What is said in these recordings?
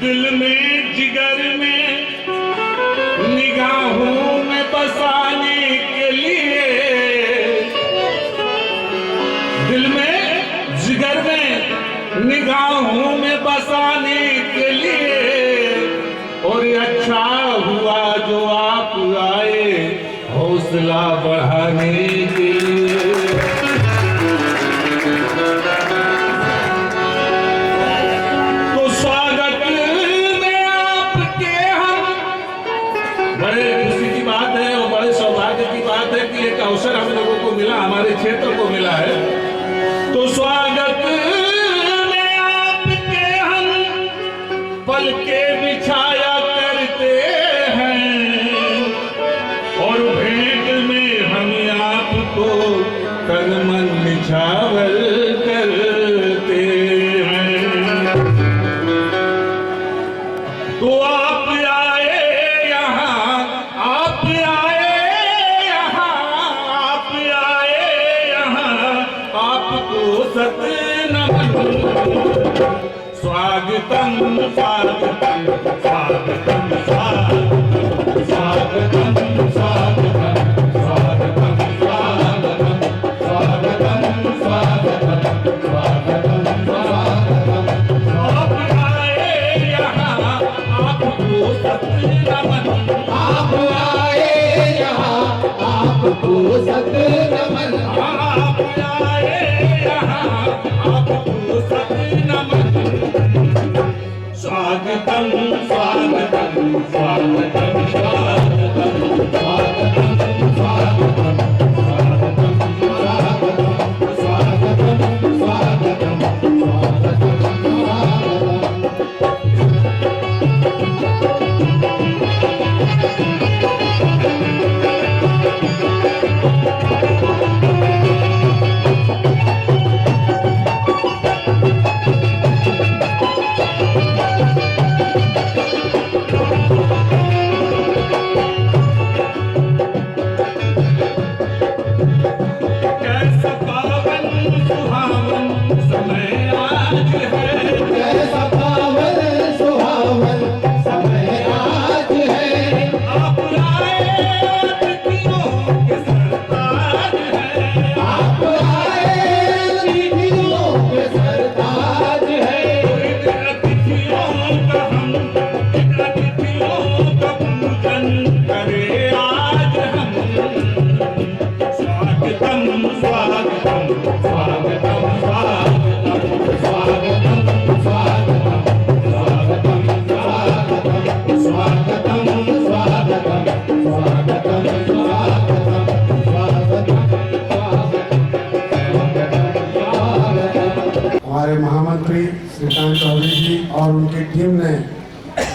दिल में जिगर में निगाहों में बसाने के लिए, दिल में जिगर में निगाहों में बसाने के लिए। और अच्छा हुआ जो आप आए हौसला बढ़ाने के लिए। तो स्वागत में आपके हम, बड़े खुशी की बात है और बड़े सौभाग्य की बात है कि एक अवसर हम लोगों को मिला, हमारे क्षेत्र को मिला है। तो स्वागत में आपके हम पल के बिछाया करते हैं और भेंट में हम आपको करमन निछावर करते हैं। तो आप आए यहाँ, आप आए यहाँ, आप आए यहाँ, आपको सत नमन। स्वागतम स्वागतम स्वागतम स्वागतम स्वागतम स्वागतम स्वागतम स्वागतम स्वागतम स्वागतम स्वागतम। आप आए यहाँ आपको सत नमन। आप आए यहाँ आपको सत नमन। आप आए यहाँ आपको सत नमन। स्वागतम स्वागतम स्वागतम स्वागतम स्वागतम स्वागतम हमारे महामंत्री श्रीकांत चौधरी जी और उनकी टीम ने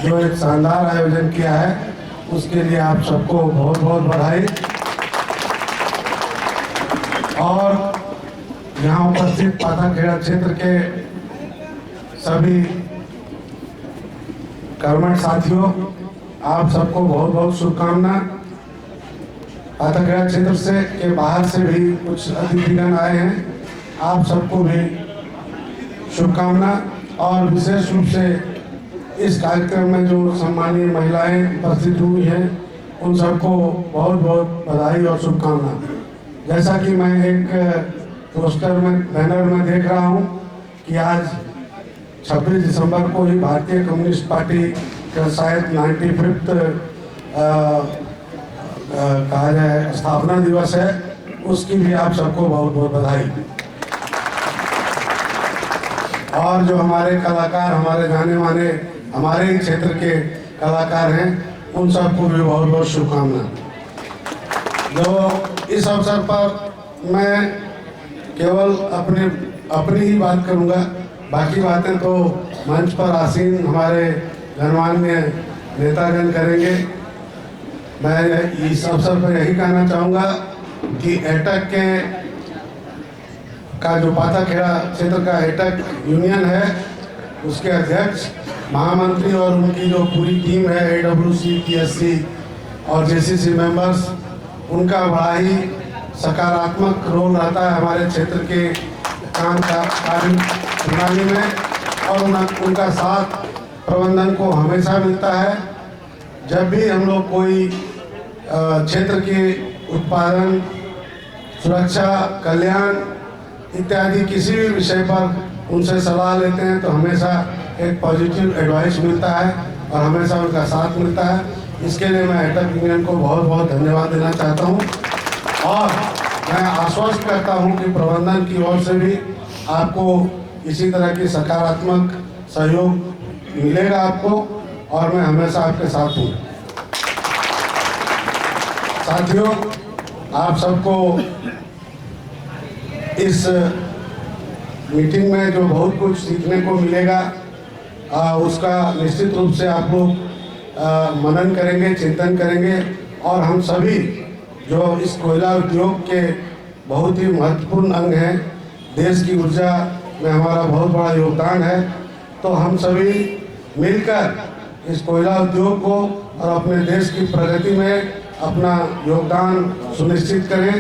जो एक शानदार आयोजन किया है उसके लिए आप सबको बहुत बहुत बधाई। और यहाँ उपस्थित पाथाखेड़ा क्षेत्र के सभी कर्मठ साथियों, आप सबको बहुत बहुत शुभकामना। पाथाखेड़ा क्षेत्र से के बाहर से भी कुछ अतिथिगण आए हैं, आप सबको भी शुभकामना। और विशेष रूप से इस कार्यक्रम में जो सम्मानीय महिलाएं उपस्थित हुई हैं उन सबको बहुत बहुत बधाई और शुभकामना। जैसा कि मैं एक पोस्टर में बैनर में देख रहा हूं कि आज 26 दिसंबर को ही भारतीय कम्युनिस्ट पार्टी का शायद 95th कहा जाए स्थापना दिवस है, उसकी भी आप सबको बहुत बहुत बधाई। और जो हमारे कलाकार, हमारे जाने माने हमारे ही क्षेत्र के कलाकार हैं, उन सबको भी बहुत बहुत शुभकामना। जो इस अवसर पर मैं केवल अपनी ही बात करूंगा, बाकी बातें तो मंच पर आसीन हमारे गणमान्य नेतागण करेंगे। मैं इस अवसर पर यही कहना चाहूँगा कि एटक का जो पाथाखेड़ा क्षेत्र का एटक यूनियन है उसके अध्यक्ष, महामंत्री और उनकी जो पूरी टीम है, AWC, TSC और JCC मेंबर्स, उनका बड़ा ही सकारात्मक रोल रहता है हमारे क्षेत्र के काम का कार्य प्रणाली में। और उनका साथ प्रबंधन को हमेशा मिलता है। जब भी हम लोग कोई क्षेत्र के उत्पादन, सुरक्षा, कल्याण इत्यादि किसी भी विषय पर उनसे सलाह लेते हैं तो हमेशा एक पॉजिटिव एडवाइस मिलता है और हमेशा उनका साथ मिलता है। इसके लिए मैं एटक यूनियन को बहुत बहुत धन्यवाद देना चाहता हूं और मैं आश्वस्त करता हूं कि प्रबंधन की ओर से भी आपको इसी तरह की सकारात्मक सहयोग मिलेगा आपको और मैं हमेशा आपके साथ हूँ। साथियों, आप सबको इस मीटिंग में जो बहुत कुछ सीखने को मिलेगा उसका निश्चित रूप से आप लोग मनन करेंगे, चिंतन करेंगे और हम सभी जो इस कोयला उद्योग के बहुत ही महत्वपूर्ण अंग हैं, देश की ऊर्जा में हमारा बहुत बड़ा योगदान है, तो हम सभी मिलकर इस कोयला उद्योग को और अपने देश की प्रगति में अपना योगदान सुनिश्चित करें।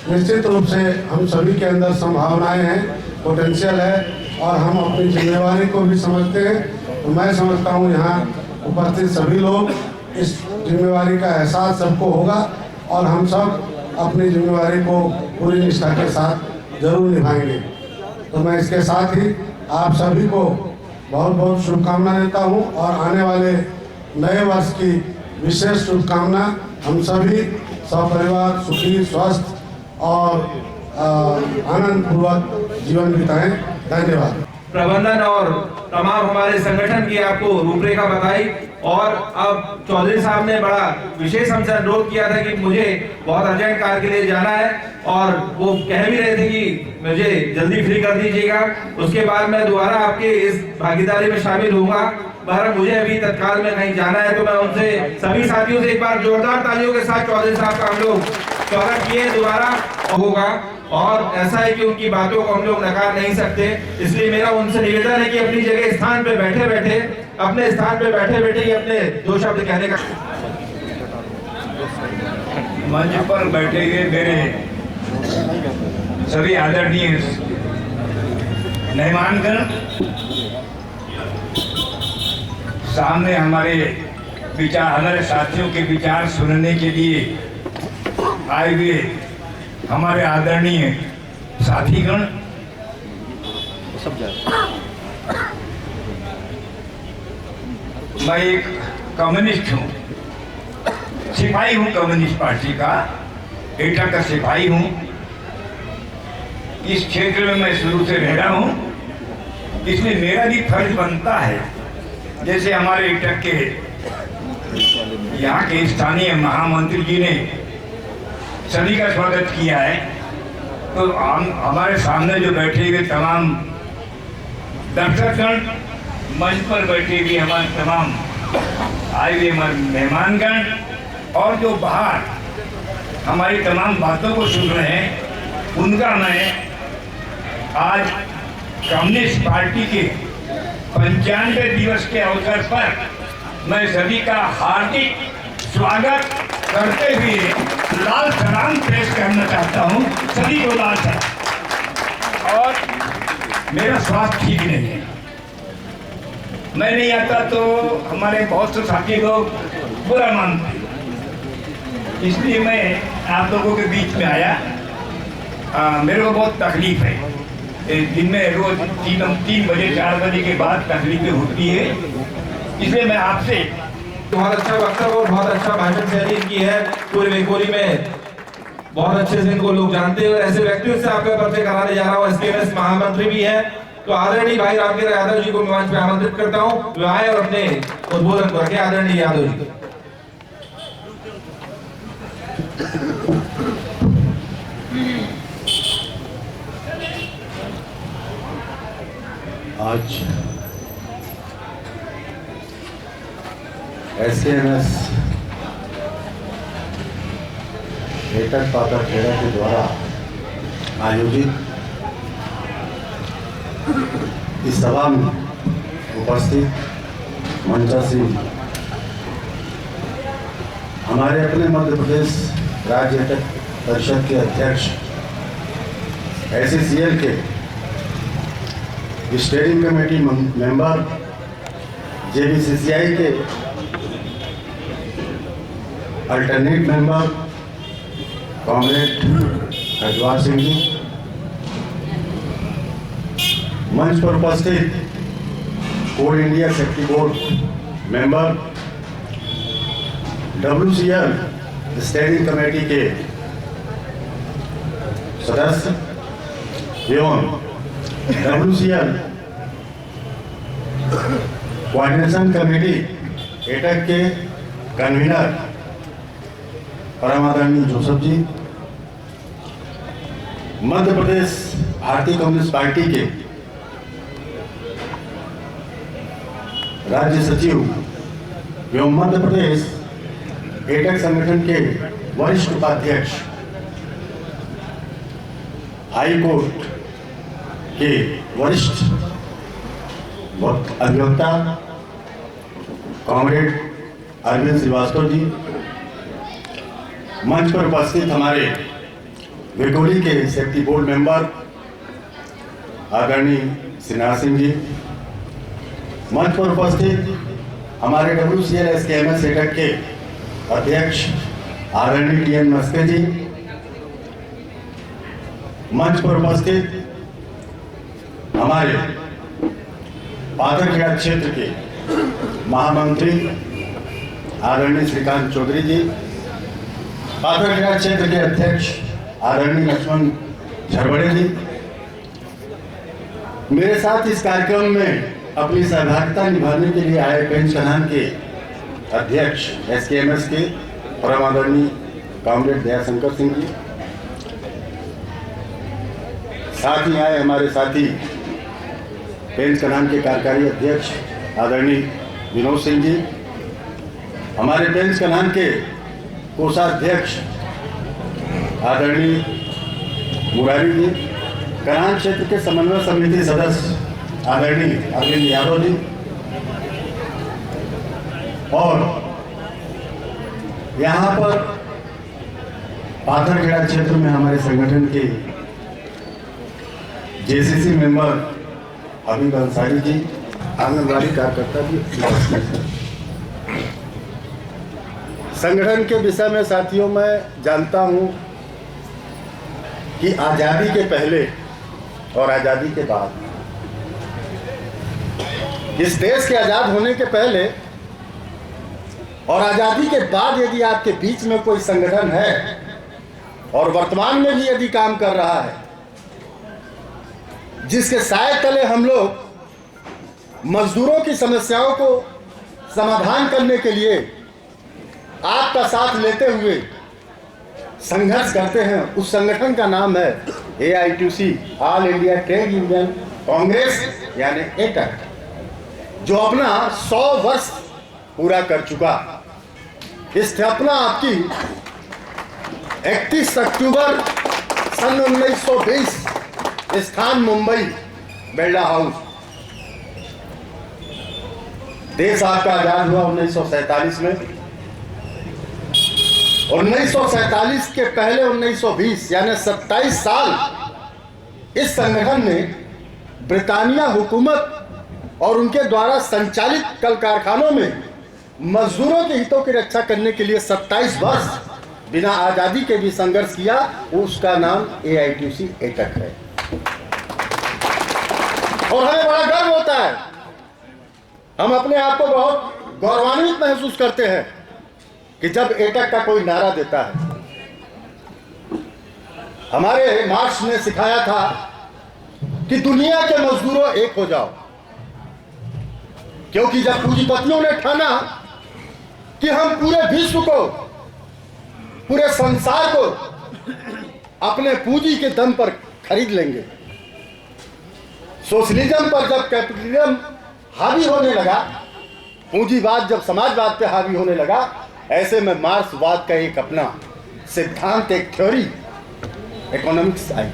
निश्चित रूप से हम सभी के अंदर संभावनाएं हैं, पोटेंशियल है और हम अपनी जिम्मेवारी को भी समझते हैं। तो मैं समझता हूँ यहाँ उपस्थित सभी लोग इस जिम्मेवारी का एहसास सबको होगा और हम सब अपनी जिम्मेवारी को पूरी निष्ठा के साथ जरूर निभाएंगे। तो मैं इसके साथ ही आप सभी को बहुत बहुत शुभकामना देता हूँ और आने वाले नए वर्ष की विशेष शुभकामना। हम सभी सपरिवार सुखी, स्वस्थ और आनंद पूर्वक जीवन बिताएं। धन्यवाद। प्रबंधन और तमाम हमारे संगठन की आपको रूपरेखा बताई और अब चौधरी साहब ने बड़ा विशेष हमसे अनुरोध किया था कि मुझे बहुत अर्जेंट कार्य के लिए जाना है और वो कह भी रहे थे कि मुझे जल्दी फ्री कर दीजिएगा, उसके बाद मैं दोबारा आपके इस भागीदारी में शामिल होऊंगा। मगर मुझे अभी तत्काल में कहीं जाना है, तो मैं उनसे सभी साथियों से एक बार जोरदार तालियों के साथ चौधरी साहब का हम लोग स्वागत किए दोबारा होगा। और ऐसा है कि उनकी बातों को हम लोग नकार नहीं सकते, इसलिए मेरा उनसे निवेदन है कि अपनी जगह स्थान पे बैठे बैठे अपने स्थान पे बैठे बैठे ही अपने दो शब्द कहने का। मंच पर बैठे हुए मेरे सभी आदरणीय मेहमानगण, सामने हमारे साथियों के विचार सुनने के लिए आए हुए हमारे आदरणीय साथीगण, मैं एक कम्युनिस्ट हूँ, सिपाही हूँ कम्युनिस्ट पार्टी का, एटा का सिपाही हूँ। इस क्षेत्र में मैं शुरू से रह रहा हूँ, इसलिए मेरा भी फर्ज बनता है, जैसे हमारे एटा के यहाँ के स्थानीय महामंत्री जी ने सभी का स्वागत किया है, तो हमारे सामने जो बैठे हुए तमाम दर्शकगण, मंच पर बैठे हुए हमारे तमाम आए हुए हमारे मेहमानगण और जो बाहर हमारी तमाम बातों को सुन रहे हैं, उनका मैं आज कम्युनिस्ट पार्टी के 95वें दिवस के अवसर पर मैं सभी का हार्दिक स्वागत करते हुए लाल सलाम पेश करना चाहता हूँ। सभी को लाल सलाम। और मेरा स्वास्थ्य ठीक नहीं है, मैं नहीं आता तो हमारे बहुत से साथी लोग बुरा मानते, इसलिए मैं आप लोगों के बीच में आया। मेरे को बहुत तकलीफ है, दिन में रोज 3 बजे 4 बजे के बाद तकलीफें होती है, इसलिए मैं आपसे बहुत अच्छा वक्तव्य और बहुत अच्छा भाषण शैली की है। पूरे वेकोली में बहुत अच्छे से इनको लोग जानते हैं और ऐसे व्यक्तियों से आपका परिचय कराने जा रहा हूँ। एसकेएमएस महामंत्री भी है, तो आदरणीय भाई रामगिर यादव जी को मंच पे आमंत्रित करता हूँ, वे आए और अपने उद्बोधन को रखें। आदरणीय यादव जी। आज एसकेएमएस एटक पाथरखेड़ा के द्वारा आयोजित इस सभा में उपस्थित मंचासीन हमारे अपने मध्य प्रदेश राज्य एटक परिषद के अध्यक्ष, SCCL के स्टेयरिंग कमेटी मेंबर JBCCI के alternate member comrade Hardwar Singh ji, मंच पर उपस्थित Coal India safety board member, WCL standing committee के सदस्य एवं WCL कोऑर्डिनेशन कमेटी एटक के कन्वीनर परम आदरणीय जोसेफ जी, मध्य प्रदेश भारतीय कम्युनिस्ट पार्टी के राज्य सचिव एवं मध्य प्रदेश एटक संगठन के वरिष्ठ उपाध्यक्ष, हाई कोर्ट के वरिष्ठ अधिवक्ता कॉमरेड अरविंद श्रीवास्तव जी, मंच पर उपस्थित हमारे वेकोली के सेफ्टी बोर्ड मेंबर आदरणीय सिन्हा सिंह जी, मंच पर उपस्थित हमारे WCL SKMS एटक के अध्यक्ष आदरणीय TN मस्के जी, मंच पर उपस्थित हमारे पाथरखेड़ा क्षेत्र के महामंत्री आदरणीय श्रीकांत चौधरी जी, पाथरखेड़ा क्षेत्र के अध्यक्ष आदरणीय लक्ष्मण झरबड़े जी, मेरे साथ इस कार्यक्रम में अपनी सहभागिता निभाने के लिए आए पेंच कनान के अध्यक्ष SKMS के परम आदरणीय कॉमरेड दयाशंकर सिंह जी, साथ ही आए हमारे साथी पेंच कनान के कार्यकारी अध्यक्ष आदरणीय विनोद सिंह जी, हमारे पेंच कनान के कोषाध्यक्ष आदरणीय मुरारी जी, कनान क्षेत्र के समन्वय समिति सदस्य आदरणीय अरविंद यादव जी, और यहाँ पर पाथरखेड़ा क्षेत्र में हमारे संगठन के JCC मेंबर हबीब अंसारी जी, आंगनबाड़ी कार्यकर्ता भी। संगठन के विषय में साथियों मैं जानता हूं कि आज़ादी के पहले और आज़ादी के बाद, इस देश के आज़ाद होने के पहले और आज़ादी के बाद यदि आपके बीच में कोई संगठन है और वर्तमान में भी यदि काम कर रहा है, जिसके साए तले हम लोग मजदूरों की समस्याओं को समाधान करने के लिए आपका साथ लेते हुए संघर्ष करते हैं, उस संगठन का नाम है AITUC, all India trade union Congress यानी एटक, जो अपना 100 वर्ष पूरा कर चुका। इस स्थापना आपकी 31 अक्टूबर सन 1920, स्थान मुंबई, बिरला हाउस। देश आपका आजाद हुआ 1947 में। 1947 के पहले 1920 यानी 27 साल इस संगठन ने ब्रिटानिया हुकूमत और उनके द्वारा संचालित कल कारखानों में मजदूरों के हितों की रक्षा करने के लिए 27 वर्ष बिना आज़ादी के भी संघर्ष किया। उसका नाम AITUC एटक है और हमें बड़ा गर्व होता है, हम अपने आप को बहुत गौरवान्वित महसूस करते हैं कि जब एटक का कोई नारा देता है। हमारे मार्क्स ने सिखाया था कि दुनिया के मजदूरों एक हो जाओ, क्योंकि जब पूंजीपतियों ने ठाना कि हम पूरे विश्व को, पूरे संसार को अपने पूंजी के दम पर खरीद लेंगे, सोशलिज्म पर जब कैपिटलिज्म हावी होने लगा, पूंजीवाद जब समाजवाद पे हावी होने लगा, ऐसे में मार्क्सवाद का एक अपना सिद्धांत, एक थ्योरी इकोनॉमिक्स आई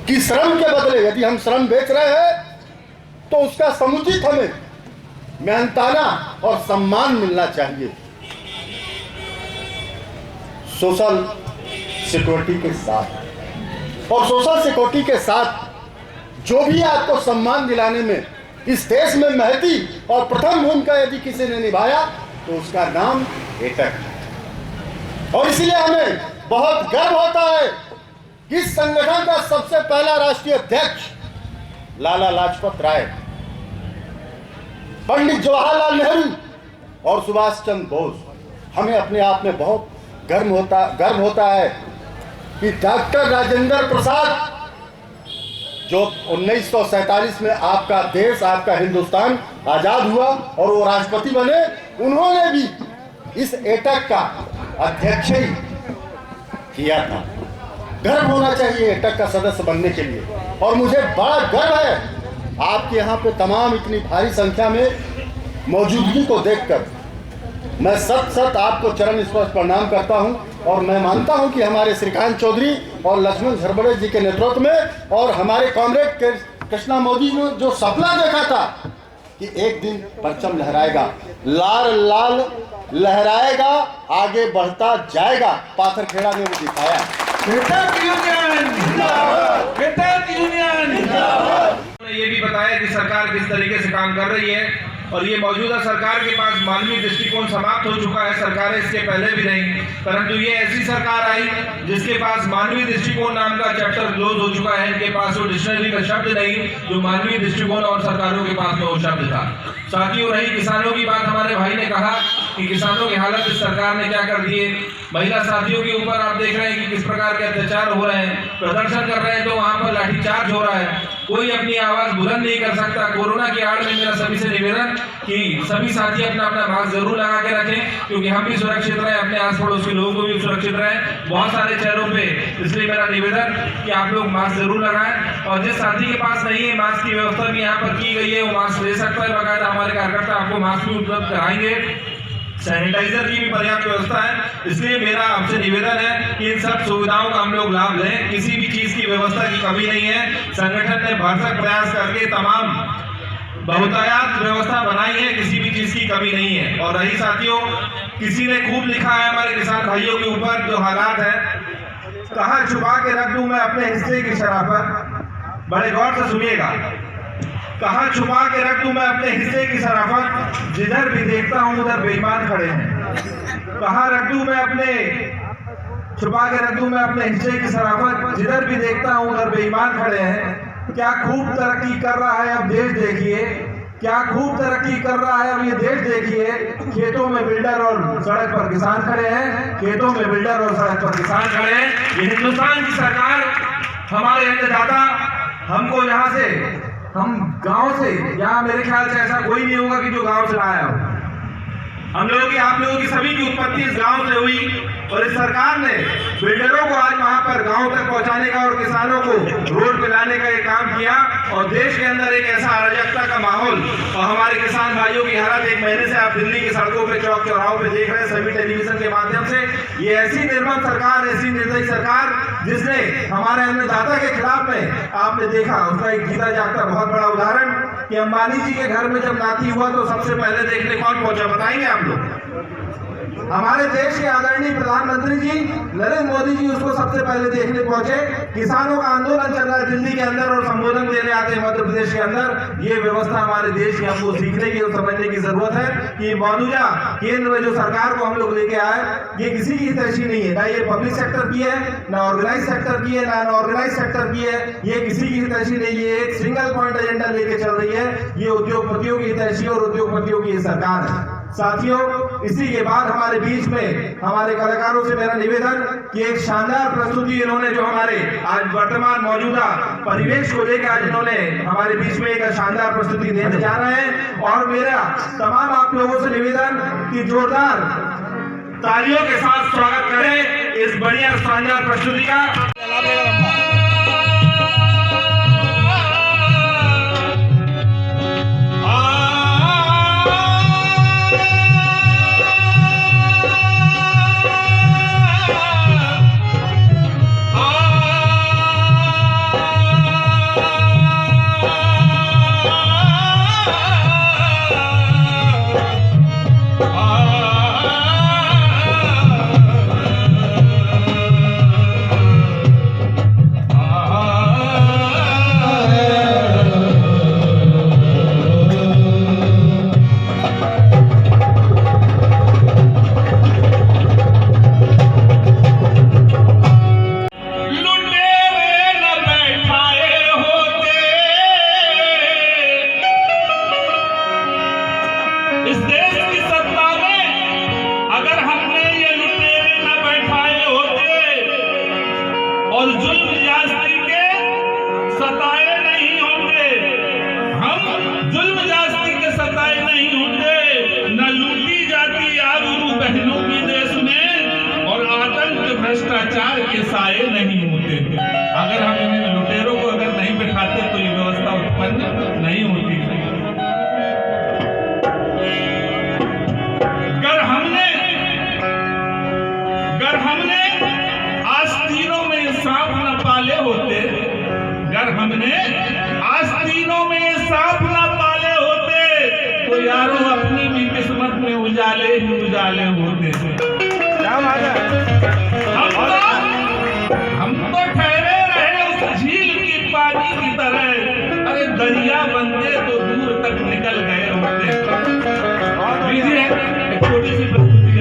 कि श्रम के बदले यदि हम श्रम बेच रहे हैं तो उसका समुचित हमें मेहनताना और सम्मान मिलना चाहिए, सोशल सिक्योरिटी के साथ। और सोशल सिक्योरिटी के साथ जो भी आपको सम्मान दिलाने में इस देश में महती और प्रथम भूमिका यदि किसी ने निभाया तो उसका नाम एटक है। और इसलिए हमें बहुत गर्व होता है कि इस संगठन का सबसे पहला राष्ट्रीय अध्यक्ष लाला लाजपत राय, पंडित जवाहरलाल नेहरू और सुभाष चंद्र बोस, हमें अपने आप में बहुत गर्व होता है कि डॉक्टर राजेंद्र प्रसाद, जो 1947 में आपका देश, आपका हिंदुस्तान आजाद हुआ और वो राष्ट्रपति बने, उन्होंने भी इस एटक का अध्यक्ष ही किया था। गर्व होना चाहिए एटक का सदस्य बनने के लिए। और मुझे बड़ा गर्व है आपके यहाँ पे तमाम इतनी भारी संख्या में मौजूदगी को देखकर। मैं सत आपको चरण स्पर्श प्रणाम करता हूं और मैं मानता हूं कि हमारे श्रीकांत चौधरी और लक्ष्मण झरबड़े जी के नेतृत्व में और हमारे कॉमरेड कृष्णा मोदी ने जो सपना देखा था कि एक दिन परचम लहराएगा, लाल लाल लहराएगा, आगे बढ़ता जाएगा, पाथरखेड़ा ने वो दिखाया। ये भी बताया कि सरकार किस तरीके से काम कर रही है और ये मौजूदा सरकार के पास मानवीय दृष्टिकोण समाप्त हो चुका है। सरकारें इसके पहले भी नहीं, परंतु ये ऐसी सरकार आई जिसके पास मानवीय दृष्टिकोण नाम का चैप्टर क्लोज हो चुका है। इनके पास वो डिक्शनरी का शब्द नहीं जो मानवीय दृष्टिकोण और सरकारों के पास में वो शब्द था। साथियों, रही किसानों की बात, हमारे भाई ने कहा कि किसानों की हालत इस सरकार ने क्या कर दिए। महिला साथियों के ऊपर आप देख रहे हैं कि किस प्रकार के अत्याचार हो रहे हैं, प्रदर्शन कर रहे हैं तो वहां पर लाठीचार्ज हो रहा है, कोई अपनी आवाज बुलंद नहीं कर सकता। कोरोना की आड़ में मेरा सभी से निवेदन कि सभी साथी अपना अपना मास्क जरूर लगा के रखें, क्योंकि हम भी सुरक्षित रहें, अपने आस पड़ोस के लोगों को भी सुरक्षित रहें। बहुत सारे चेहरों पे, इसलिए मेरा निवेदन कि आप लोग मास्क जरूर लगाएं। और जिस साथी के पास नहीं है, मास्क की व्यवस्था भी यहाँ पर की गई है, वो मास्क ले सकता है। बकायदा हमारे कार्यकर्ता आपको मास्क भी उपलब्ध कराएंगे, सैनिटाइजर की भी पर्याप्त व्यवस्था है। इसलिए मेरा आपसे निवेदन है कि इन सब सुविधाओं का हम लोग लाभ लें। किसी भी चीज की व्यवस्था की कमी नहीं है। संगठन ने भरसक प्रयास करके तमाम बहुतायात व्यवस्था बनाई है, किसी भी चीज की कमी नहीं है। और रही साथियों, किसी ने खूब लिखा है हमारे किसान भाइयों के ऊपर जो हालात है, कहाँ छुपा के रख दूं मैं अपने हिस्से की शराफत। बड़े गौर से सुनिएगा, कहाँ छुपा के रख दूं मैं अपने हिस्से की शराफत, जिधर भी देखता हूं उधर बेईमान खड़े हैं। कहाँ रख दूं मैं अपने छुपा के रख दूं मैं अपने हिस्से की शराफत, जिधर भी देखता हूं उधर बेईमान खड़े हैं। क्या खूब तरक्की कर रहा है अब देश देखिए, क्या खूब तरक्की कर रहा है अब ये देश देखिए। खेतों में बिल्डर और सड़क पर किसान खड़े हैं, खेतों में बिल्डर और सड़क पर किसान खड़े हैं। ये हिंदुस्तान की सरकार, हमारे अन्नदाता, हमको यहाँ से, हम गांव से, यहाँ मेरे ख्याल से ऐसा कोई नहीं होगा कि जो गांव से आया हो। हम लोगों की, आप लोगों की सभी की उत्पत्ति इस गांव से हुई और इस सरकार ने बिल्डरों को आज वहां पर गांव तक पहुंचाने का और किसानों को रोड पे लाने का ये काम किया। और देश के अंदर एक ऐसा अराजकता का माहौल और हमारे किसान भाइयों की हालत, एक महीने से आप दिल्ली की सड़कों पे, चौक चौराहों पे देख रहे हैं सभी टेलीविजन के माध्यम से। ये ऐसी निर्मम सरकार, ऐसी निर्दयी सरकार जिसने हमारे अन्नदाता के खिलाफ में, आपने देखा उसका एक जीता जागता बहुत बड़ा उदाहरण कि अंबानी जी के घर में जब नाती हुआ तो सबसे पहले देखने कौन पहुंचा, बताएंगे आप लोग? हमारे देश के आदरणीय प्रधानमंत्री जी नरेंद्र मोदी जी उसको सबसे पहले देखने पहुंचे। किसानों का आंदोलन चल रहा है दिल्ली के अंदर और संबोधन देने आते हैं मध्य प्रदेश के अंदर। ये व्यवस्था हमारे देश की हमको सीखने की और समझने की जरूरत है कि मौजूदा केंद्र में जो सरकार को हम लोग लेके आए, ये किसी की हितैषी नहीं है, ना ये पब्लिक सेक्टर की है, ना ऑर्गेनाइज सेक्टर की है, ना अनऑर्गेनाइज सेक्टर की है। ये किसी की हितैषी नहीं है, एक सिंगल पॉइंट एजेंडा लेके चल रही है। ये उद्योगपतियों की हितैषी और उद्योगपतियों की सरकार है। साथियों, इसी के बाद हमारे बीच में हमारे कलाकारों से मेरा निवेदन कि एक शानदार प्रस्तुति इन्होंने जो हमारे आज वर्तमान मौजूदा परिवेश को लेकर आज इन्होंने हमारे बीच में एक शानदार प्रस्तुति देने जा रहे हैं। और मेरा तमाम आप लोगों से निवेदन कि जोरदार तालियों के साथ स्वागत करें इस बढ़िया शानदार प्रस्तुति का। इस देश की सत्ता में अगर हमने ये लुटेरे न बैठाए होते और जुल्म जास्ती के सताए नहीं होते, हम जुल्म जास्ती के सताए नहीं होते, न लूटी जाती आबरू बहनों की देश में और आतंक भ्रष्टाचार के साए नहीं होते। अगर हम इन लुटेरों को अगर नहीं बैठाते तो ये व्यवस्था उत्पन्न नहीं होती। अगर हमने आस्तीनों में सांप न पाले होते, अगर हमने आस्तीनों में सांप न पाले होते तो यारों अपनी भी किस्मत में उजाले ही उजाले होते। हम तो ठहरे रहे उस झील की पानी की तरह, अरे दरिया बंदे तो दूर तक निकल गए होते। एक छोटी सी प्रस्तुति है।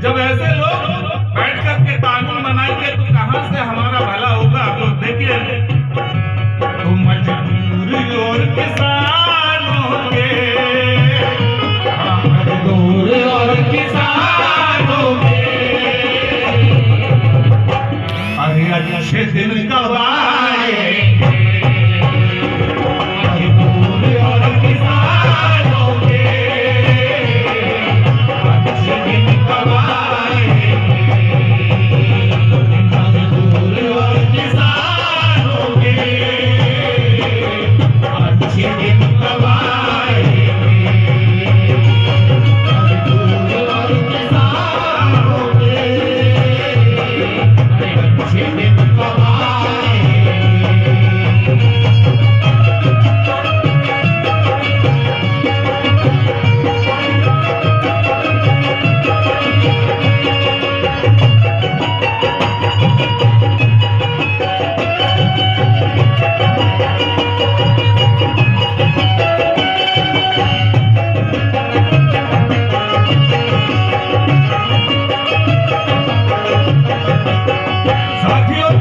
जब ऐसे लोग बैठ करके कानून बनाएंगे तो कहां से हमारा भला होगा। तो देखिए, तो मजदूर और किसानों के, मजदूर और किसानों के अरे अच्छे दिन कब आएंगे। मजदूर और किसानों के अच्छे दिन कब आएंगे। मजदूर और किसानों के अच्छे दिन कब आएंगे। मजदूर और किसानों के अच्छे दिन कब आएंगे। साथियों,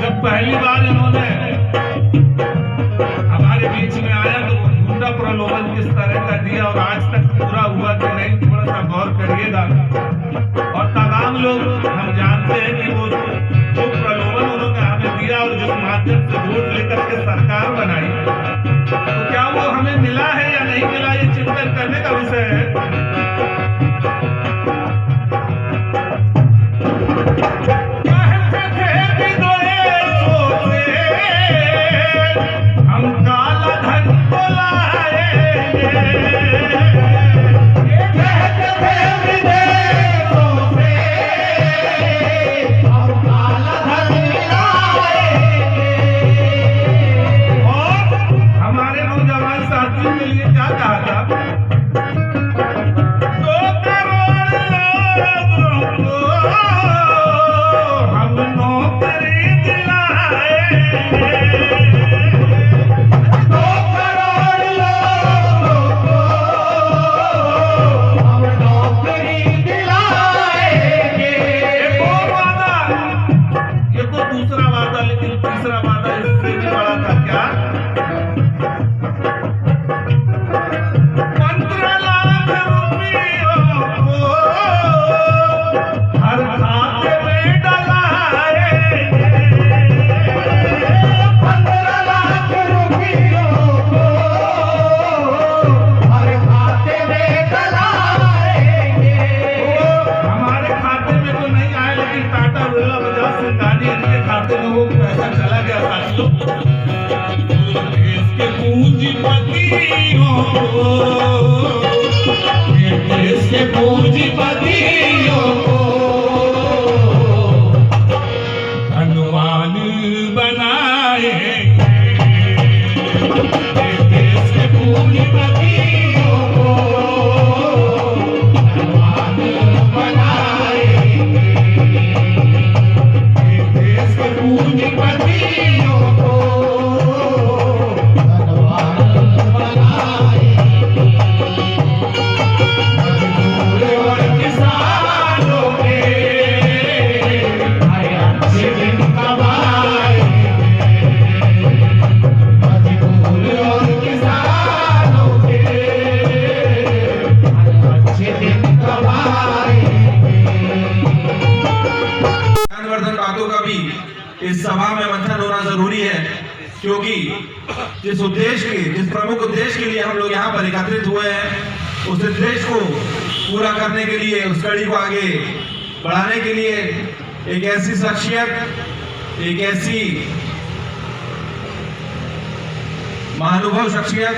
जब पहली बार इन्होंने हमारे बीच में आया तो झूठा प्रलोभन किस तरह का दिया और आज तक पूरा हुआ कि नहीं, थोड़ा सा गौर करिएगा। और तमाम लोग हम जानते हैं कि वो जो प्रलोभन उन्होंने हमें दिया और जिस माध्यम से वोट लेकर के सरकार बनाई, तो क्या वो हमें मिला है या नहीं मिला, ये चिंतन करने का विषय है। हम काला धन को लाएंगे, ये कहते थे विदेशों से हम काला धन लाएंगे। और हमारे नौजवान साथियों के लिए क्या कहा था देश के पूंजीपतियों को, देश के पूंजीपतियों को धनवान बनाएंगे। देश के पूंजीपतियों को धनवान बनाएंगे। देश के पूंजीपतियों को धनवान बनाएंगे। मजदूर और किसानों के आए अच्छे दिन कब आएंगे। मजदूर और किसानों के आए अच्छे दिन कब आएंगे। ज्ञानवर्धन बातों का भी इस सभा में मंथन होना जरूरी है, क्योंकि जिस प्रमुख उद्देश्य के लिए हम लोग यहाँ पर एकत्रित हुए हैं, उस उद्देश्य को पूरा करने के लिए, उस कड़ी को आगे बढ़ाने के लिए एक ऐसी शख्सियत, एक ऐसी महानुभव शख्सियत,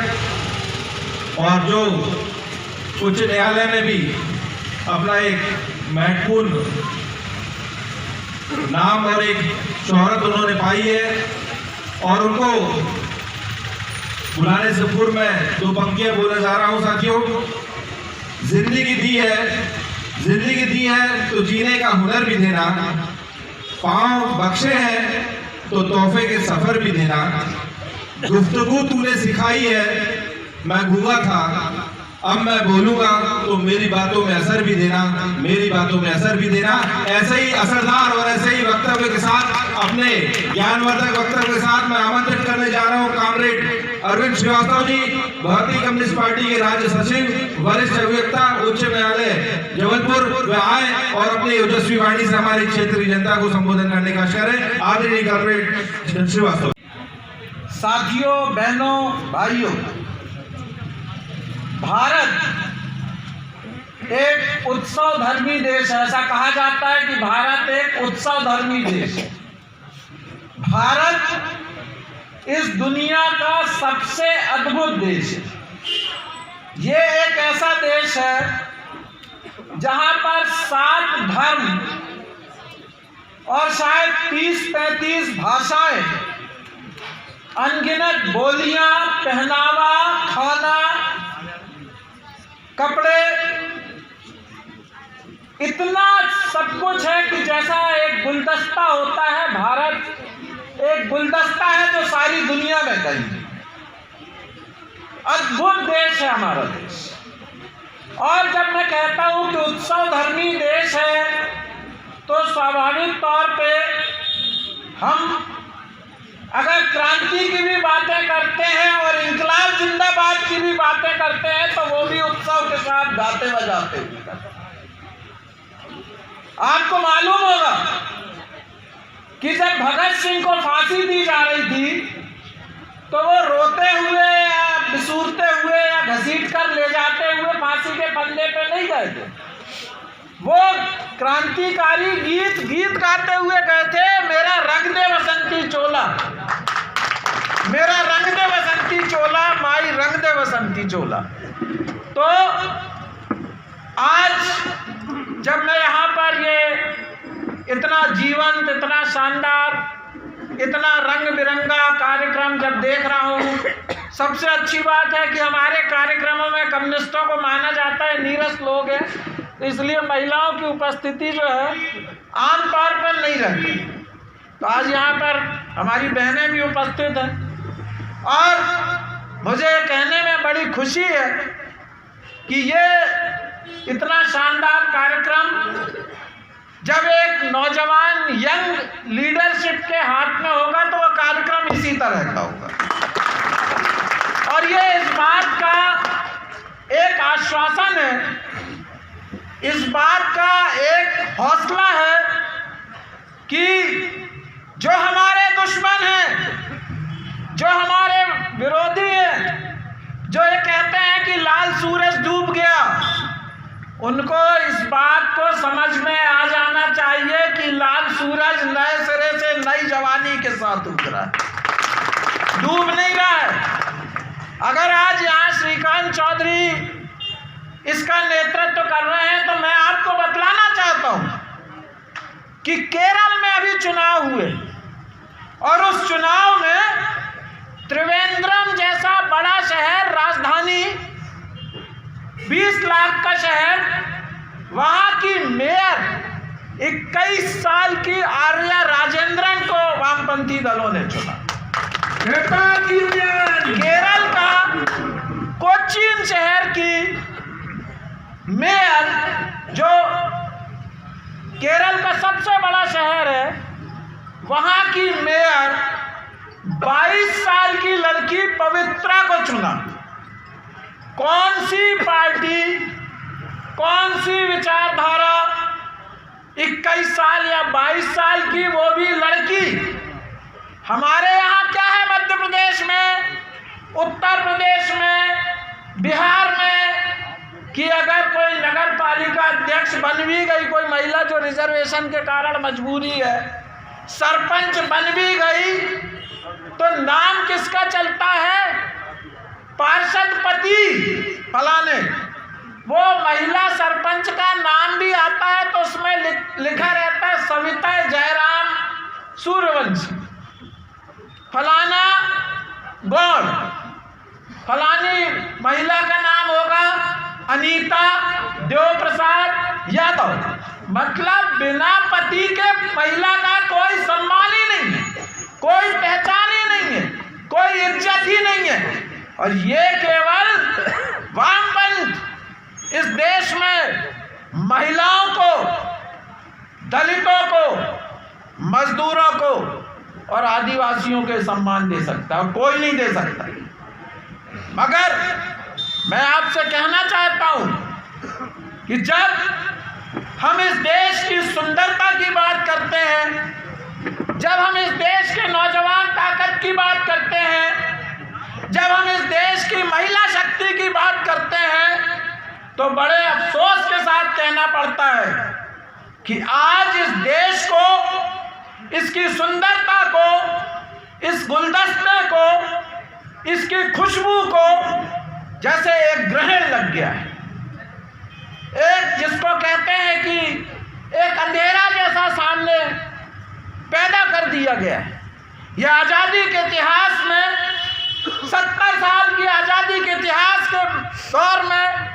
और जो उच्च न्यायालय में भी अपना एक महत्वपूर्ण नाम और एक शोहरत उन्होंने पाई है, और उनको बुलाने से पूर्व मैं दो पंक्तियां बोलने जा रहा हूं। साथियों, जिंदगी दी है तो जीने का हुनर भी देना, पांव बख्शे हैं तो तोहफे के सफर भी देना, गुफ्तगू तूने सिखाई है, मैं गूंगा था अब मैं बोलूंगा तो मेरी बातों में असर भी देना, मेरी बातों में असर भी देना। ऐसे ही असरदार और ऐसे ही वक्तव्य के साथ, अपने ज्ञानवर्धक वक्तव्य के साथ मैं आमंत्रित करने जा रहा हूं कामरेड अरविंद श्रीवास्तव जी, भारतीय कम्युनिस्ट पार्टी के राज्य सचिव, वरिष्ठ अभिवक्ता, उच्च न्यायालय जबलपुर, वे आए और अपनी ओजस्वी वाणी से हमारी क्षेत्रीय जनता को संबोधन करने का करें। आदरणीय कामरेड श्रीवास्तव। साथियों, बहनों, भाइयों, भारत एक उत्सव धर्मी देश है। ऐसा कहा जाता है कि भारत एक उत्सव धर्मी देश है। भारत इस दुनिया का सबसे अद्भुत देश है। ये एक ऐसा देश है जहां पर 7 धर्म और शायद 30-35 भाषाएं, अनगिनत बोलियां, पहनावा, खाना, कपड़े, इतना सब कुछ है कि जैसा एक गुलदस्ता होता है, भारत एक गुलदस्ता है जो सारी दुनिया में कहीं। अद्भुत देश है हमारा देश। और जब मैं कहता हूं कि उत्सव धर्मी देश है, तो स्वाभाविक तौर पे हम अगर क्रांति की भी बातें करते हैं और इंकलाब जिंदाबाद की भी बातें करते हैं, तो वो भी उत्सव के साथ गाते बजाते हुए करते हैं। आपको मालूम होगा कि जब भगत सिंह को फांसी दी जा रही थी, तो वो रोते हुए या बिसूरते हुए या घसीट कर ले जाते हुए फांसी के फंदे पे नहीं गए थे। वो क्रांतिकारी गीत गाते हुए गए थे, मेरा रंग दे बसंती चोला, मेरा रंग दे बसंती चोला, माई रंग दे बसंती चोला। तो आज जब मैं यहाँ पर ये इतना जीवंत, इतना शानदार, इतना रंग बिरंगा कार्यक्रम जब देख रहा हूँ, सबसे अच्छी बात है कि हमारे कार्यक्रमों में कम्युनिस्टों को माना जाता है नीरस लोग हैं, इसलिए महिलाओं की उपस्थिति जो है आम तौर पर नहीं रहती। तो आज यहाँ पर हमारी बहनें भी उपस्थित हैं, और मुझे कहने में बड़ी खुशी है कि ये इतना शानदार कार्यक्रम जब एक नौजवान यंग लीडरशिप के हाथ में होगा, तो वो कार्यक्रम इसी तरह का होगा। और ये इस बात का एक आश्वासन है, इस बात का एक हौसला है कि जो हमारे दुश्मन हैं, जो हमारे विरोधी हैं, जो ये कहते हैं कि लाल सूरज डूब गया, उनको इस बात को समझ में आ जाना चाहिए कि लाल सूरज नए सिरे से नई जवानी के साथ उतरा है। डूब नहीं रहा है। अगर आज यहाँ श्रीकांत चौधरी इसका नेतृत्व कर रहे हैं तो मैं आपको बतलाना चाहता हूं कि केरल में अभी चुनाव हुए और उस चुनाव में त्रिवेंद्रम जैसा बड़ा शहर, राजधानी, 20 लाख का शहर, वहां की मेयर 21 साल की आर्या राजेंद्रन को वामपंथी दलों ने चुना। केरल का कोच्चिन शहर की मेयर, जो केरल का सबसे बड़ा शहर है, वहां की मेयर 22 साल की लड़की पवित्रा को चुना। कौन सी पार्टी, कौन सी विचारधारा, 21 साल या 22 साल की, वो भी लड़की। हमारे यहाँ क्या है मध्य प्रदेश में, उत्तर प्रदेश में, बिहार में, कि अगर कोई नगर पालिका अध्यक्ष बन भी गई, कोई महिला जो रिजर्वेशन के कारण मजबूरी है, सरपंच बन भी गई, तो नाम किसका चलता है? पार्षद पति फलाने। वो महिला सरपंच का नाम भी आता है तो उसमें लिखा रहता है सविता जयराम सूर्यवंशी, फलाना गौड़, फलानी महिला का नाम होगा अनीता देवप्रसाद यादव। मतलब बिना पति के महिला का कोई सम्मान ही नहीं है, कोई पहचान ही नहीं है, कोई इज्जत ही नहीं है। और ये केवल वामपंथ इस देश में महिलाओं को, दलितों को, मजदूरों को और आदिवासियों के सम्मान दे सकता है, कोई नहीं दे सकता। मगर मैं आपसे कहना चाहता हूं कि जब हम इस देश की सुंदरता की बात करते हैं, जब हम इस देश के नौजवान ताकत की बात करते हैं, जब हम इस देश की महिला शक्ति की बात करते हैं, तो बड़े अफसोस के साथ कहना पड़ता है कि आज इस देश को, इसकी सुंदरता को, इस गुलदस्ते को, इसकी खुशबू को जैसे एक ग्रहण लग गया है। एक जिसको कहते हैं कि एक अंधेरा जैसा सामने पैदा कर दिया गया है। यह आज़ादी के इतिहास में, 70 साल की आज़ादी के इतिहास के दौर में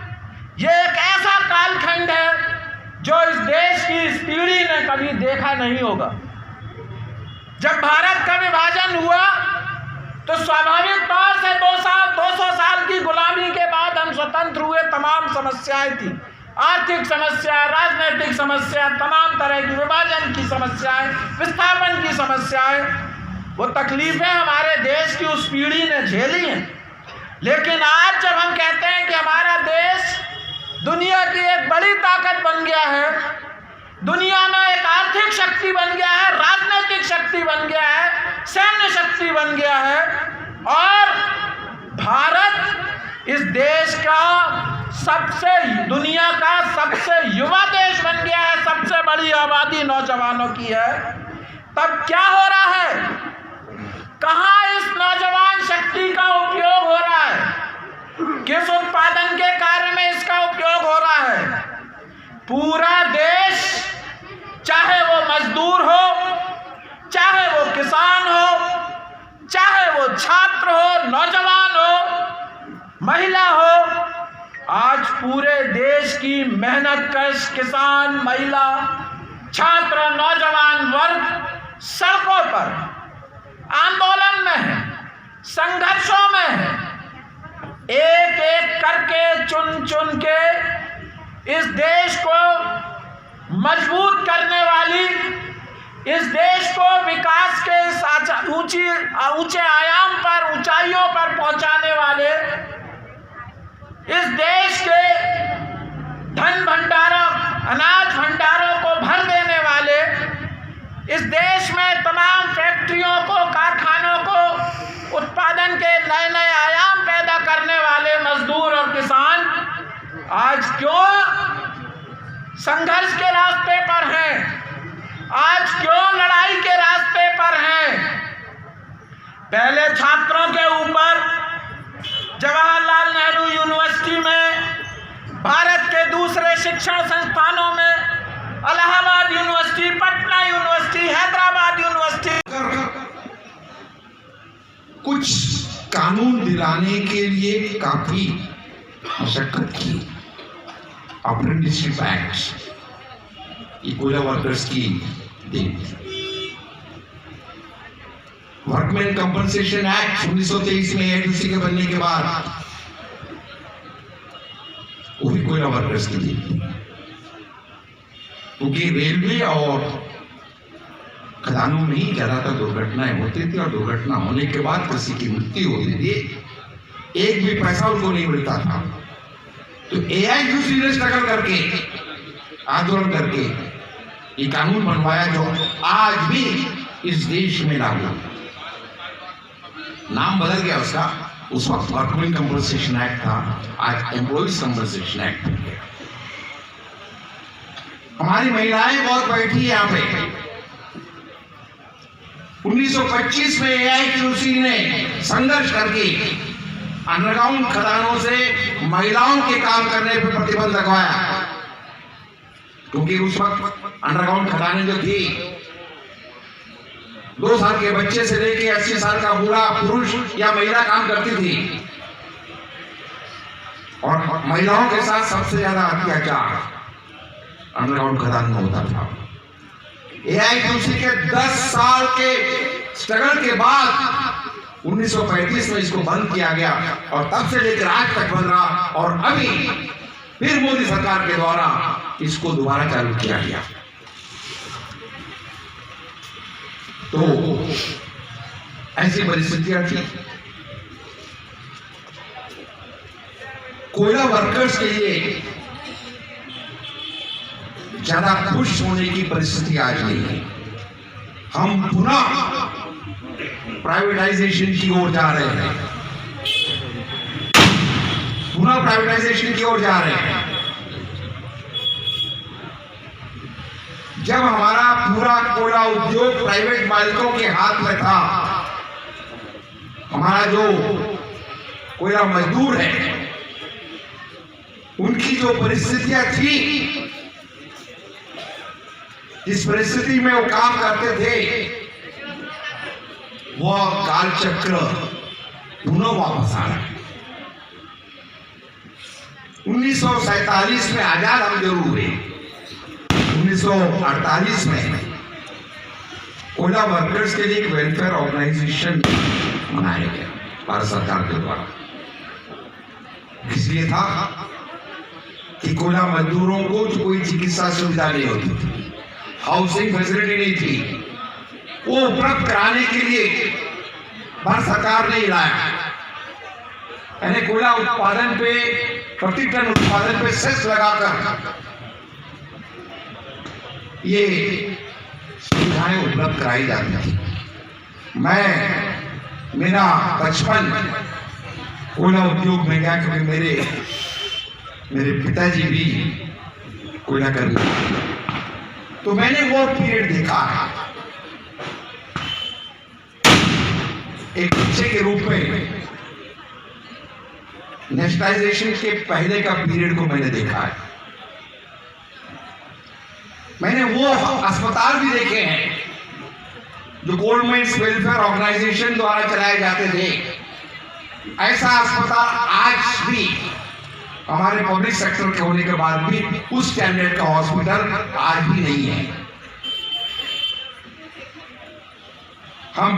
यह एक ऐसा कालखंड है जो इस देश की इस पीढ़ी ने कभी देखा नहीं होगा। जब भारत का विभाजन हुआ तो स्वाभाविक तौर से 200 साल की गुलामी के बाद हम स्वतंत्र हुए। तमाम समस्याएं थी, आर्थिक समस्या, राजनीतिक समस्या, तमाम तरह की विभाजन की समस्याएं, विस्थापन की समस्याएं, वो तकलीफें हमारे देश की उस पीढ़ी ने झेली हैं। लेकिन आज जब हम कहते हैं कि हमारा देश दुनिया की एक बड़ी ताकत बन गया है, दुनिया में एक आर्थिक शक्ति बन गया है, राजनीतिक शक्ति बन गया है, सैन्य शक्ति बन गया है, और भारत इस देश का दुनिया का सबसे युवा देश बन गया है, सबसे बड़ी आबादी नौजवानों की है, तब क्या हो रहा है? कहाँ इस नौजवान शक्ति का उपयोग हो रहा है? किस उत्पादन के कार्य में इसका उपयोग हो रहा है? पूरा देश, चाहे वो मजदूर हो, चाहे वो किसान हो, चाहे वो छात्र हो, नौजवान हो, महिला हो, आज पूरे देश की मेहनतकश किसान, महिला, छात्र, नौजवान वर्ग सड़कों पर आंदोलन में है, संघर्षों में है। एक एक करके, चुन चुन के इस देश को मजबूत करने वाली, इस देश को विकास के इस ऊंचे आयाम पर, ऊंचाइयों पर पहुंचाने वाले, इस देश के धन भंडारों, अनाज भंडारों को भर देने वाले, इस देश में तमाम फैक्ट्रियों को, कारखानों को, उत्पादन के नए नए आयाम पैदा करने वाले मजदूर और किसान आज क्यों संघर्ष के रास्ते पर हैं? आज क्यों लड़ाई के रास्ते पर हैं? पहले छात्रों के ऊपर जवाहरलाल नेहरू यूनिवर्सिटी में, भारत के दूसरे शिक्षण संस्थानों में, Allahabad university, Patna university, Hyderabad university, कुछ कानून दिलाने के लिए काफी मशक्कत की। अप्रेंटिसशिप एक्ट, कोयला वर्कर्स की देन, वर्कमैन कंपनसेशन एक्ट 1923 में एडीसी के बनने के बाद वो भी कोयला वर्कर्स की देन, क्योंकि रेलवे और खदानों में ही ज्यादातर दुर्घटनाएं होती थी और दुर्घटना होने के बाद किसी की मृत्यु होती थी, एक भी पैसा उनको नहीं मिलता था। तो एआईयूसी ने स्ट्रगल करके, आंदोलन करके ये कानून बनवाया जो आज भी इस देश में लागू। नाम बदल गया उसका, उस वक्त वर्कमैन कंपनसेशन एक्ट था, आज एम्प्लॉइज कंपनसेशन एक्ट हो गया। हमारी महिलाएं बहुत बैठी है यहाँ पे। 1925 में एआईयूसी ने संघर्ष करके अंडरग्राउंड खदानों से महिलाओं के काम करने पर प्रतिबंध लगवाया, क्योंकि उस वक्त अंडरग्राउंड खदानें जो थी, 2 साल के बच्चे से लेके 80 साल का बूढ़ा पुरुष या महिला काम करती थी, और महिलाओं के साथ सबसे ज्यादा अत्याचार अंडरग्राउंड खदान में होता था। एआईयूसी के 10 साल के स्ट्रगल के बाद 1935 में इसको बंद किया गया, और तब से लेकर आज तक बंद रहा, और अभी फिर मोदी सरकार के द्वारा इसको दोबारा चालू किया गया। तो ऐसी परिस्थितियां थी। कोयला वर्कर्स के लिए ज्यादा खुश होने की परिस्थिति आज नहीं है। हम पुनः प्राइवेटाइजेशन की ओर जा रहे हैं, पुनः प्राइवेटाइजेशन की ओर जा रहे हैं। जब हमारा पूरा कोयला उद्योग प्राइवेट मालिकों के हाथ में था, हमारा जो कोयला मजदूर है उनकी जो परिस्थितियां थी, जिस परिस्थिति में वो काम करते थे, वह कालचक्र पुनः वापस आ रहा है। 1947 में आजाद हम जरूर हुए, 1948 में कोयला वर्कर्स के लिए एक वेलफेयर ऑर्गेनाइजेशन बनाया गया भारत सरकार के द्वारा। इसलिए था कि कोयला मजदूरों को कोई चिकित्सा सुविधा नहीं होती थी, हाउसिंग फैसिलिटी नहीं थी, वो उपलब्ध कराने के लिए भारत सरकार ने लाया। यानी कोयला उत्पादन पे, प्रति टन उत्पादन पे सेस लगाकर ये सुविधाएं उपलब्ध कराई जाती थी। मेरा बचपन कोयला उद्योग में गया, क्योंकि मेरे पिताजी भी कोयला कर्मी, तो मैंने वो पीरियड देखा है। एक बच्चे के रूप में नेशनलाइजेशन के पहले का पीरियड को मैंने देखा है। मैंने वो अस्पताल भी देखे हैं जो गवर्नमेंट वेलफेयर ऑर्गेनाइजेशन द्वारा चलाए जाते थे। ऐसा अस्पताल आज भी हमारे पब्लिक सेक्टर के होने के बाद भी उस स्टैंडर्ड का हॉस्पिटल आज भी नहीं है। हम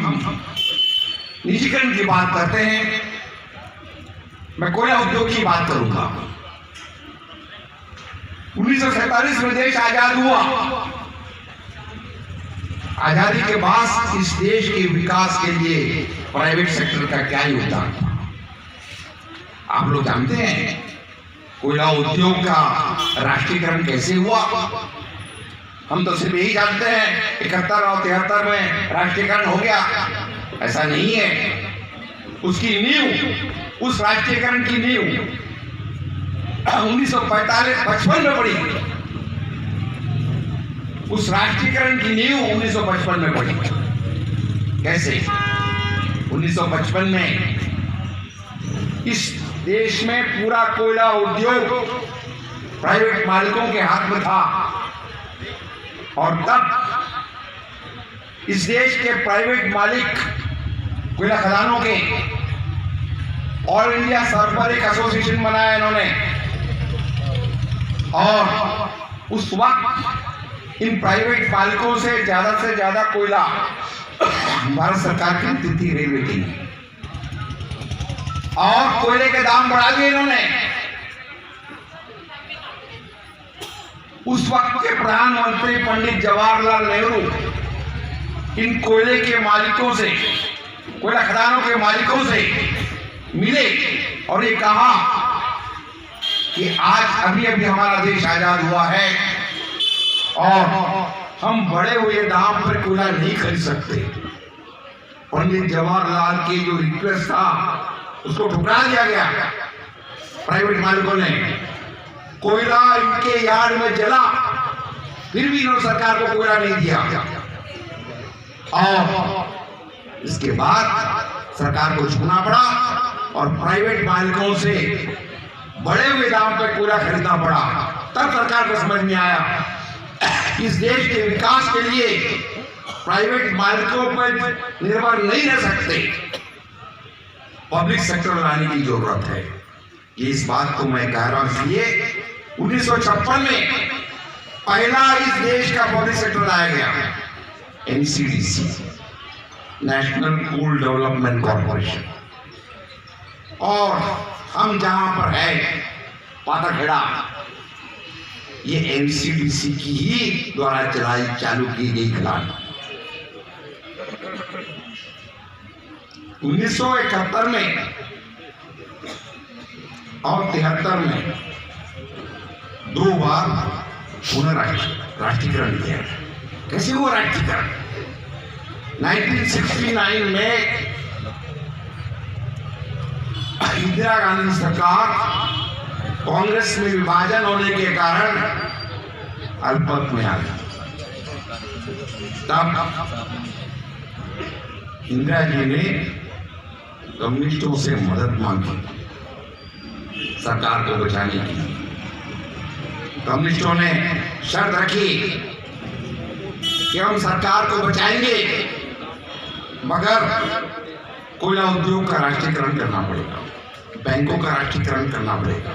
निजीकरण की बात करते हैं, मैं कोयला उद्योग की बात करूंगा। 1947 में देश आजाद हुआ। आजादी के बाद इस देश के विकास के लिए प्राइवेट सेक्टर का क्या योगदान था, आप लोग जानते हैं। कोयला उद्योग का राष्ट्रीयकरण कैसे हुआ, हम तो सिर्फ यही जानते हैं 71 और 73 में राष्ट्रीयकरण हो गया। ऐसा नहीं है। उसकी नींव, उस राष्ट्रीयकरण की नींव 1955 में पड़ी। उस राष्ट्रीयकरण की नींव 1955 में पड़ी। कैसे? 1955 में इस देश में पूरा कोयला उद्योग प्राइवेट मालिकों के हाथ में था और तब इस देश के प्राइवेट मालिक कोयला खदानों के ऑल इंडिया सल्फ्यूरिक एसोसिएशन बनाया इन्होंने और उस वक्त इन प्राइवेट मालिकों से ज्यादा कोयला भारत सरकार खरीदती थी रेलवे की और कोयले के दाम बढ़ा दिए इन्होंने। उस वक्त के प्रधानमंत्री पंडित जवाहरलाल नेहरू इन कोयले के मालिकों से, कोयला खदानों के मालिकों से मिले और ये कहा कि आज अभी हमारा देश आजाद हुआ है और हम बढ़े हुए दाम पर कोयला नहीं खरीद सकते। पंडित जवाहरलाल की जो रिक्वेस्ट था उसको ठुकरा दिया गया। प्राइवेट मालिकों ने कोयला इनके यार्ड में जला, फिर भी इन्होंने सरकार को कोयला नहीं दिया और इसके बाद सरकार को झुकना पड़ा और प्राइवेट मालिकों से बड़े हुए दाम पर कोयला खरीदना पड़ा। तब सरकार को समझ में आया इस देश के विकास के लिए प्राइवेट मालिकों पर निर्भर नहीं रह सकते, पब्लिक सेक्टर लाने की जरूरत है। ये इस बात को मैं कह रहा हूं इसलिए 1956 में पहला इस देश का पब्लिक सेक्टर लाया गया, NCDC, national coal development corporation. और हम जहां पर है पाताखेड़ा, ये NCDC की ही द्वारा चालू की गई खदान। 1971 में और 73 में 2 बार राष्ट्रीयकरण किया। कैसे हुआ राष्ट्रीयकरण? 1969 में इंदिरा गांधी सरकार कांग्रेस में विभाजन होने के कारण अल्पमत में आ गई। तब इंदिरा जी ने कम्युनिस्टों से मदद मांगी सरकार को बचाने की। कम्युनिस्टों ने शर्त रखी कि हम सरकार को बचाएंगे मगर कोयला उद्योग का राष्ट्रीयकरण करना पड़ेगा, बैंकों का राष्ट्रीयकरण करना पड़ेगा।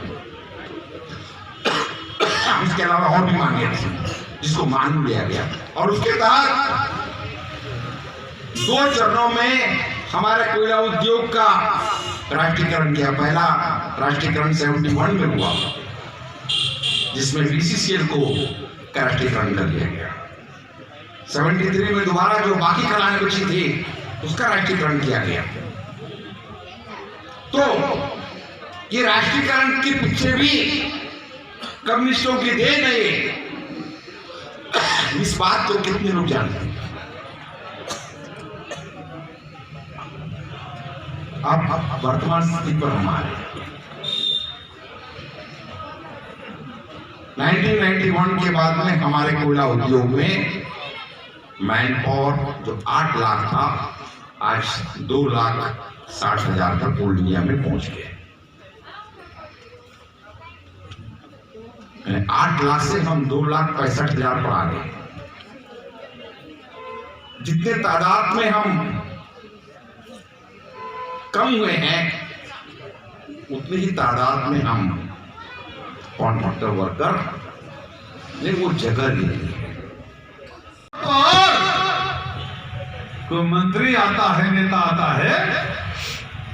इसके अलावा और भी मांगे थी जिसको मान लिया गया और उसके तहत 2 चरणों में हमारे कोयला उद्योग का राष्ट्रीयकरण किया। पहला राष्ट्रीयकरण 71 में हुआ जिसमें BCCL को का राष्ट्रीयकरण कर दिया गया। 73 में दोबारा जो बाकी खदानें बची थी उसका राष्ट्रीयकरण किया गया। तो ये राष्ट्रीयकरण के पीछे भी कम्युनिस्टों की देन है। इस बात को कितने लोग जानते हैं? अब वर्तमान स्थिति पर हमारे 1991 के बाद में हमारे कोयला उद्योग में मैन पावर जो 8 लाख था आज 2,60,000 तक कोल इंडिया में पहुंच गया। 8 लाख से हम 2,65,000 पर आ गए। जितने तादाद में हम कम हुए हैं उतनी ही तादाद में हम कॉन्ट्रैक्टर वर्कर ने वो जगह ली है। और कोई मंत्री आता है, नेता आता है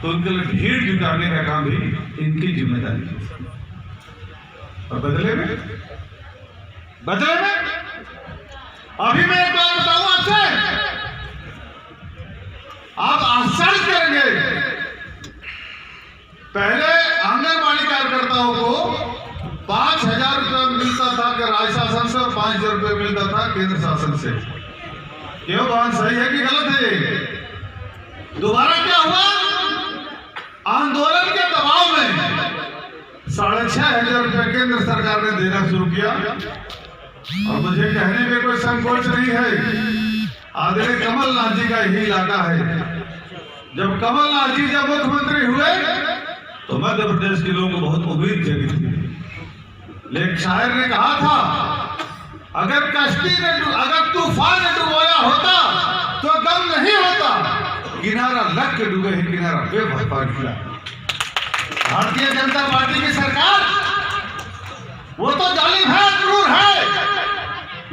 तो उनके लिए भीड़ जुटाने का काम भी इनकी जिम्मेदारी है। और बदले में अभी मैं एक बात बताऊं आपसे, आप आश्चर्य करेंगे। पहले आंगनबाड़ी कार्यकर्ताओं को 5,000 रुपये मिलता था राज्य शासन से और 5,000 रुपये मिलता था केंद्र शासन से। क्यों बात सही है कि गलत है? दोबारा क्या हुआ? आंदोलन के दबाव में 6,500 रुपये केंद्र सरकार ने देना शुरू किया। और मुझे कहने में कोई संकोच नहीं है, आदरणीय कमलनाथ जी का यही इलाका है। जब कमलनाथ जी जब मुख्यमंत्री हुए तो मध्य प्रदेश के लोगों को बहुत उम्मीद जगी थी। लेकिन शायर ने कहा था, अगर अगर तूफान ने डुबोया होता तो गम नहीं होता, किनारा लग के डूबे हैं किनारा बेवफा निकला। भारतीय जनता पार्टी की सरकार वो तो जालिम है, क्रूर है,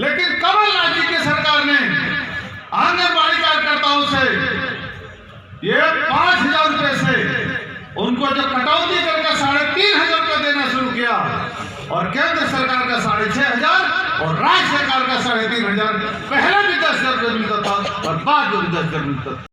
लेकिन कमलनाथ जी की सरकार ने आंगनबाड़ी कार्यकर्ताओं से ये 5,000 रुपए से उनको जो कटौती करके 3,500 रुपए देना शुरू किया, और केंद्र सरकार का 6,500 और राज्य सरकार का 3,500, पहले भी 10,000 रुपए मिलता था और बाद में भी 10,000 मिलता था।